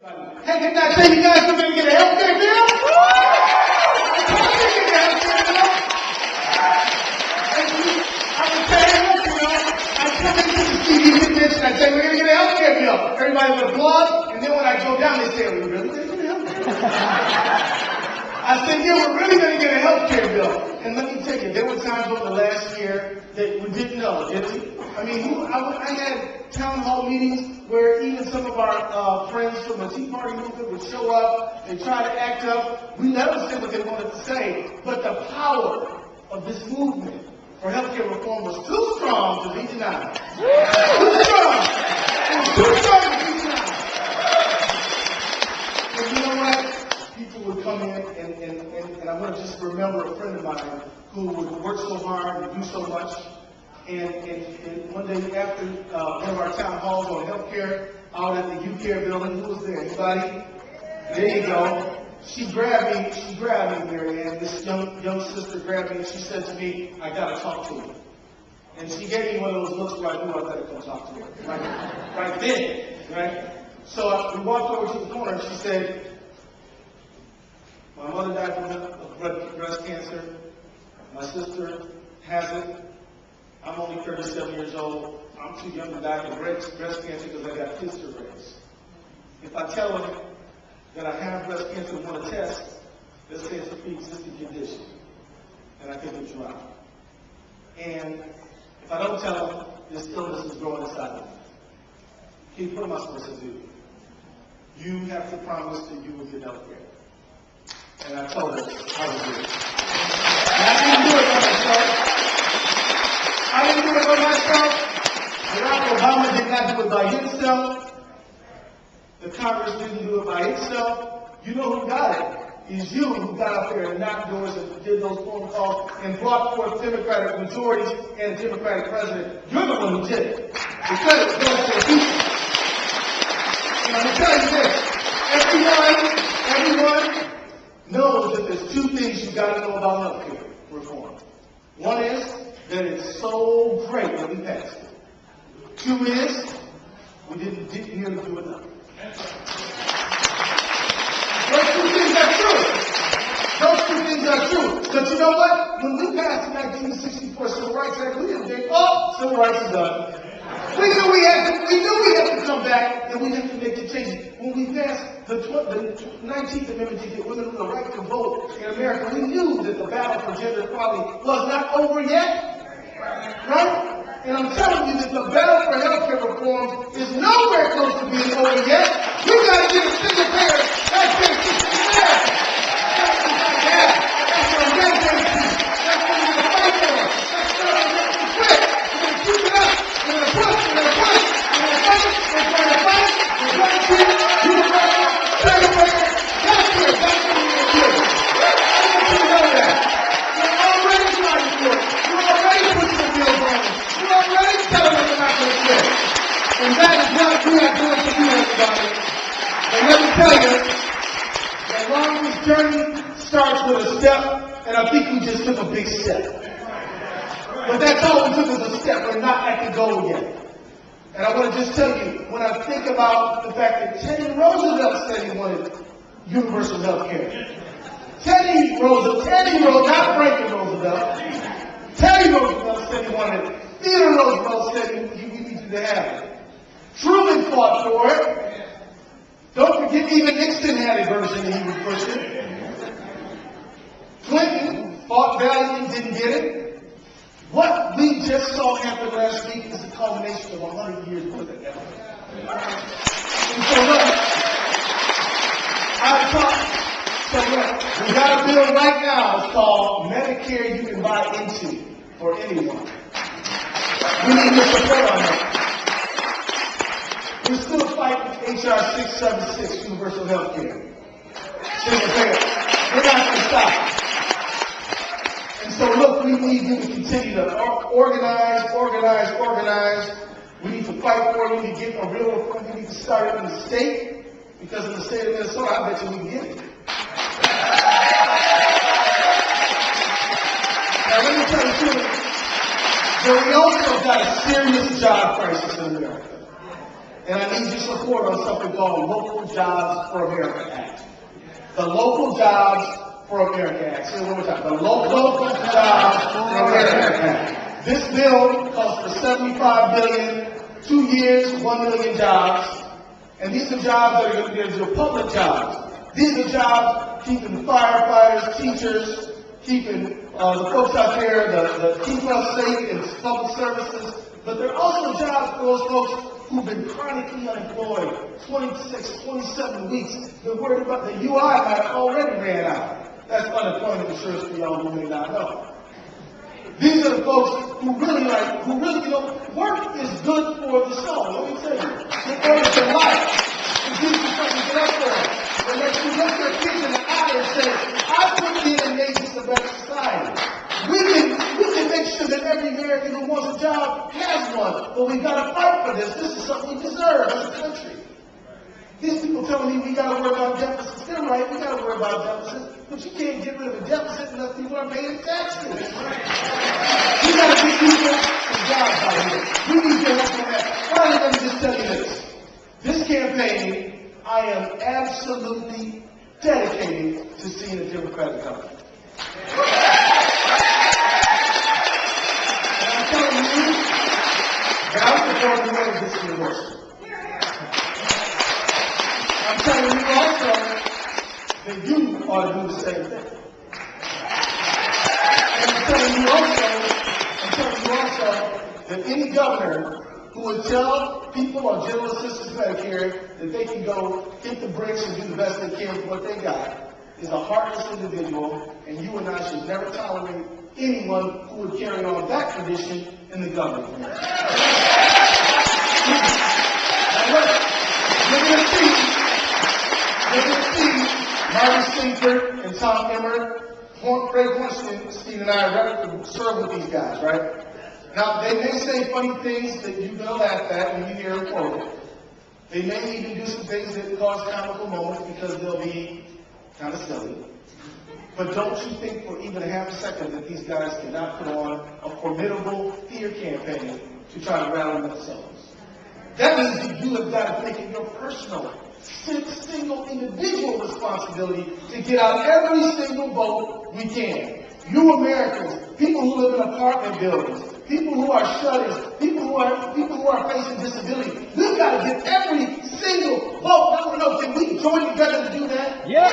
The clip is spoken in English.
Hey, did I say you guys are going to get a health care bill? I was saying, I come into the TV convention, I say, we're going to get a health care bill. Everybody would applaud, and then when I go down, they say, are we really going to get a health care bill? I said, yeah, we're really going to get a health care bill. And let me tell you, there were times over the last year that we didn't know, did we? I mean, I had town hall meetings where even some of our friends from the Tea Party movement would show up and try to act up. We never said what they wanted to say, but the power of this movement for healthcare reform was too strong to be denied. Too strong! It was too strong to be denied. And you know what? People would come in, and I want to just remember a friend of mine who would work so hard and do so much. And one day after one of our town halls on healthcare out at the UCare building, who was there? Anybody? There you go. She grabbed me, Mary Ann. This young sister grabbed me and she said to me, I gotta talk to her. And she gave me one of those looks where I knew I better come talk to her. Right then, right? So we walked over to the corner and she said, my mother died from breast cancer. My sister has it. I'm only 37 years old. I'm too young to die from breast cancer because I got kids to raise. If I tell them that I have breast cancer and want to test, they'll say it's a pre-existing condition, and I think it's right. And if I don't tell them, this illness is growing inside of me. Keith, what am I supposed to do? You have to promise that you will get health care. And I told her I would do it. And I didn't do it by myself. I didn't do it by myself. Barack Obama did not do it by himself. The Congress didn't do it by itself. You know who got it? It's you who got up there and knocked doors and did those phone calls and brought forth Democratic majorities and a Democratic president. You're the one who did it. The credit goes to the people. And I'm going to tell you this. Everyone knows that there's two things you've got to know about health care reform. One is that it's so great that we passed it. Two is we didn't nearly do enough. Those two things are true. But you know what? When we passed the 1964 Civil Rights Act, we didn't think, oh, civil rights is done. We knew we had to come back and we had to make the changes. When we passed the 19th Amendment to give women the right to vote in America, we knew that the battle for gender equality was not over yet. Right? And I'm telling you that the battle for healthcare reform is nowhere close to being over yet. We got to get a single payer healthcare system in America. That's what I'm dedicated to. That's what we're going to fight for. That's what we're going to quit. We're going to keep it up. We're going to push. We're going to fight. We're going to fight. We're going to fight. We're going to keep it. Universal, celebrate, healthcare. That's what we're going to do. I want you to know that. We're already fighting for it. We're already pushing the bills on it. We're already telling them they're not going to quit. And that is what we are going to do, everybody. And let me tell you, that long this journey starts with a step, and I think we just took a big step. But that's all we took was a step. We're not at the goal yet. And I want to just tell you, when I think about the fact that Teddy Roosevelt said he wanted universal health care. Teddy Roosevelt, not Franklin Roosevelt. Teddy Roosevelt said he wanted it. Theodore Roosevelt said we needed to have it. Truman fought for it. Don't forget, even Nixon had a version and he would push it. Clinton fought valiantly, didn't get it. What we just saw happen last week is the culmination of 100 years worth of effort. And so look, we got a bill right now. It's called Medicare You Can Buy Into for anyone. We need your support on that. We're still fighting HR 676, universal health care. Single payer. We're not going to stop. And so look, we need you to continue to organize. We need to fight for it. We need to get a real reform. We need to start it in the state. Because in the state of Minnesota, I bet you we can get it. Now let me tell you something. We also got a serious job crisis in America. and I need your support on something called Local Jobs for America Act. The Local Jobs for America Act. Say it one more time. The Local Jobs for America Act. This bill calls for $75 billion, 2 years, 1 million jobs. And these are jobs that are going to be public jobs. These are jobs keeping firefighters, teachers, keeping the folks out there, the keep us safe in public services. But there are also jobs for those folks who've been chronically unemployed, 26, 27 weeks. They're worried about the UI might have already ran out. That's unemployment insurance for y'all who may not know. These are the folks who really, work is good for the soul. Let me tell you. It earns their life. It gives you something to get up for. It lets you look their kids in the eye and say, I put you in nations of better society. We can make sure that every American who wants a job has one, but we've got to fight for this. This is something we deserve as a country. These people telling me we got to worry about deficits. They're right, we got to worry about deficits, but you can't get rid of a deficit unless people are paying taxes. We got to get people some jobs out here. We need to help on that. Finally, let me just tell you this. This campaign, I am absolutely dedicated to seeing a Democratic country. And I'm telling you, that I'm prepared to make this even worse. I'm telling you also that you ought to do the same thing. And I'm telling you also that any governor who would tell people on General Assistance Medicare that they can go hit the bricks and do the best they can with what they got is a heartless individual, and you and I should never tolerate anyone who would carry on that tradition in the government. You're going to see Marty Sinkford and Tom Emmer, Craig Hornstein and I serve with these guys, right? Now, they may say funny things that you're going to laugh at when you hear them quoted. They may even do some things that cause comical moments because they'll be kind of silly. But don't you think for even a half a second that these guys cannot put on a formidable fear campaign to try to rally themselves? That means that you have got to make it your personal, single individual responsibility to get out every single vote we can. You Americans, people who live in apartment buildings, people who are shut-ins, people who are facing disability, we've got to get every single vote. I don't know, can we join together to do that? Yeah.